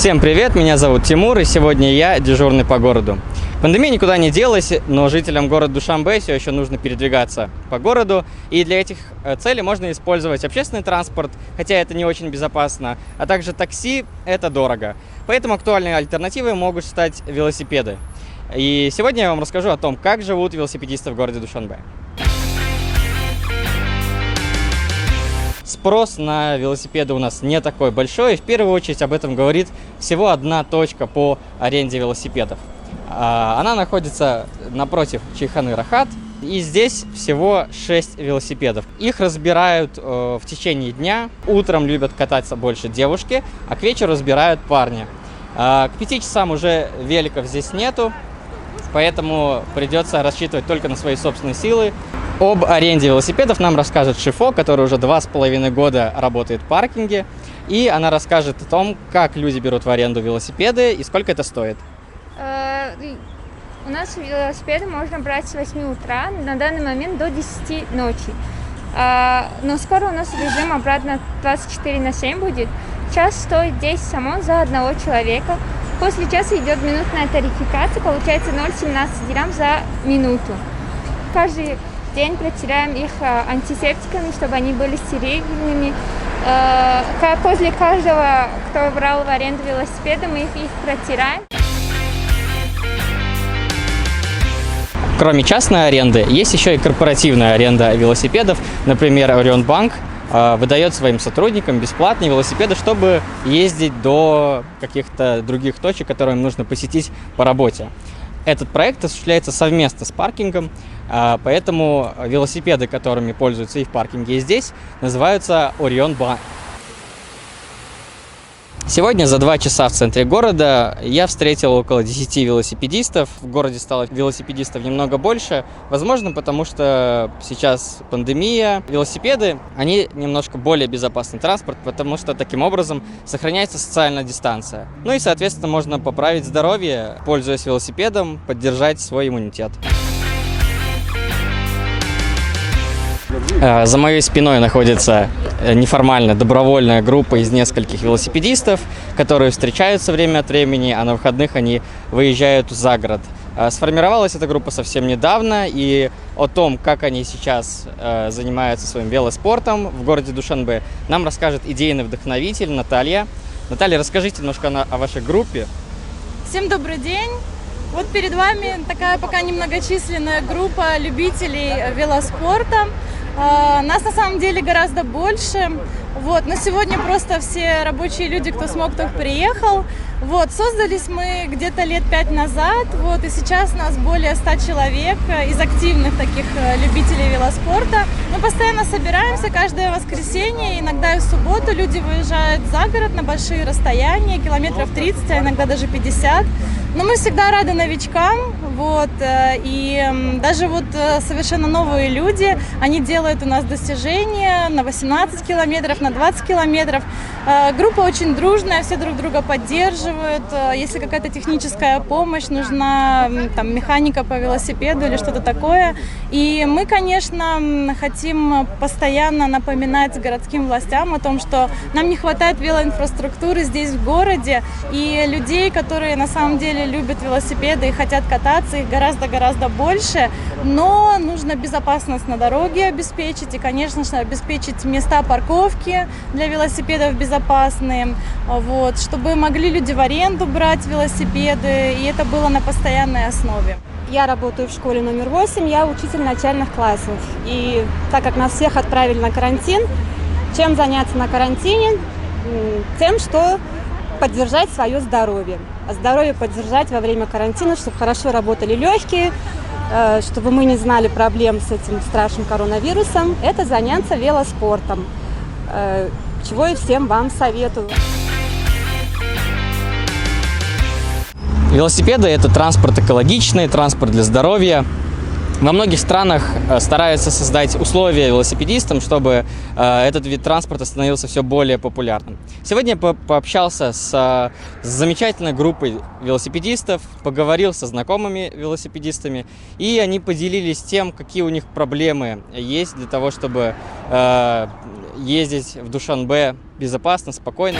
Всем привет, меня зовут Тимур, и сегодня я дежурный по городу. Пандемия никуда не делась, но жителям города Душанбе все еще нужно передвигаться по городу, и для этих целей можно использовать общественный транспорт, хотя это не очень безопасно, а также такси – это дорого. Поэтому актуальной альтернативой могут стать велосипеды. И сегодня я вам расскажу о том, как живут велосипедисты в городе Душанбе. Спрос на велосипеды у нас не такой большой, и в первую очередь об этом говорит всего одна точка по аренде велосипедов. Она находится напротив Чайханы Рахат, и здесь всего 6 велосипедов. Их разбирают в течение дня, утром любят кататься больше девушки, а к вечеру разбирают парни. К 5 часам уже великов здесь нету, поэтому придется рассчитывать только на свои собственные силы. Об аренде велосипедов нам расскажет Шифо, который уже 2,5 года работает в паркинге. И она расскажет о том, как люди берут в аренду велосипеды и сколько это стоит. У нас велосипеды можно брать с 8 утра, на данный момент до 10 ночи. Но скоро у нас режим обратно 24/7 будет. Час стоит 10 самон за одного человека. После часа идет минутная тарификация, получается 0,17 дирхам за минуту. Каждый день протираем их антисептиками, чтобы они были стерильными. После каждого, кто брал в аренду велосипеда, мы их протираем. Кроме частной аренды, есть еще и корпоративная аренда велосипедов. Например, Орион Банк выдает своим сотрудникам бесплатные велосипеды, чтобы ездить до каких-то других точек, которые им нужно посетить по работе. Этот проект осуществляется совместно с паркингом, поэтому велосипеды, которыми пользуются и в паркинге, и здесь, называются Орион Банк. Сегодня за 2 часа в центре города я встретил около 10 велосипедистов. В городе стало велосипедистов немного больше, возможно, потому что сейчас пандемия. Велосипеды, они немножко более безопасный транспорт, потому что таким образом сохраняется социальная дистанция. Ну и, соответственно, можно поправить здоровье, пользуясь велосипедом, поддержать свой иммунитет. За моей спиной находится неформальная добровольная группа из нескольких велосипедистов, которые встречаются время от времени, а на выходных они выезжают за город. Сформировалась эта группа совсем недавно, и о том, как они сейчас занимаются своим велоспортом в городе Душанбе, нам расскажет идейный вдохновитель Наталья. Наталья, расскажите немножко о вашей группе. Всем добрый день! Вот перед вами такая пока немногочисленная группа любителей велоспорта. Нас на самом деле гораздо больше. Но сегодня просто все рабочие люди, кто смог, кто приехал. Создались мы где-то лет 5 назад, и сейчас нас более 100 человек из активных таких любителей велоспорта. Мы постоянно собираемся каждое воскресенье, иногда и в субботу люди выезжают за город на большие расстояния, километров 30, а иногда даже 50. Но мы всегда рады новичкам, и даже совершенно новые люди, они делают у нас достижения на 18 километров, на 20 километров. Группа очень дружная, все друг друга поддерживают. Если какая-то техническая помощь нужна, механика по велосипеду или что-то такое. И мы, конечно, хотим постоянно напоминать городским властям о том, что нам не хватает велоинфраструктуры здесь в городе, и людей, которые на самом деле любят велосипеды и хотят кататься, их гораздо больше, но нужно безопасность на дороге обеспечить и, конечно же, обеспечить места парковки для велосипедов безопасные, чтобы могли люди в аренду брать велосипеды, и это было на постоянной основе. Я работаю в школе номер 8, я учитель начальных классов. И так как нас всех отправили на карантин, чем заняться на карантине? Тем, что поддержать свое здоровье. А здоровье поддержать во время карантина, чтобы хорошо работали легкие, чтобы мы не знали проблем с этим страшным коронавирусом, это заняться велоспортом, чего и всем вам советую. Велосипеды – это транспорт экологичный, транспорт для здоровья. Во многих странах стараются создать условия велосипедистам, чтобы этот вид транспорта становился все более популярным. Сегодня я пообщался с замечательной группой велосипедистов, поговорил со знакомыми велосипедистами, и они поделились тем, какие у них проблемы есть для того, чтобы ездить в Душанбе безопасно, спокойно.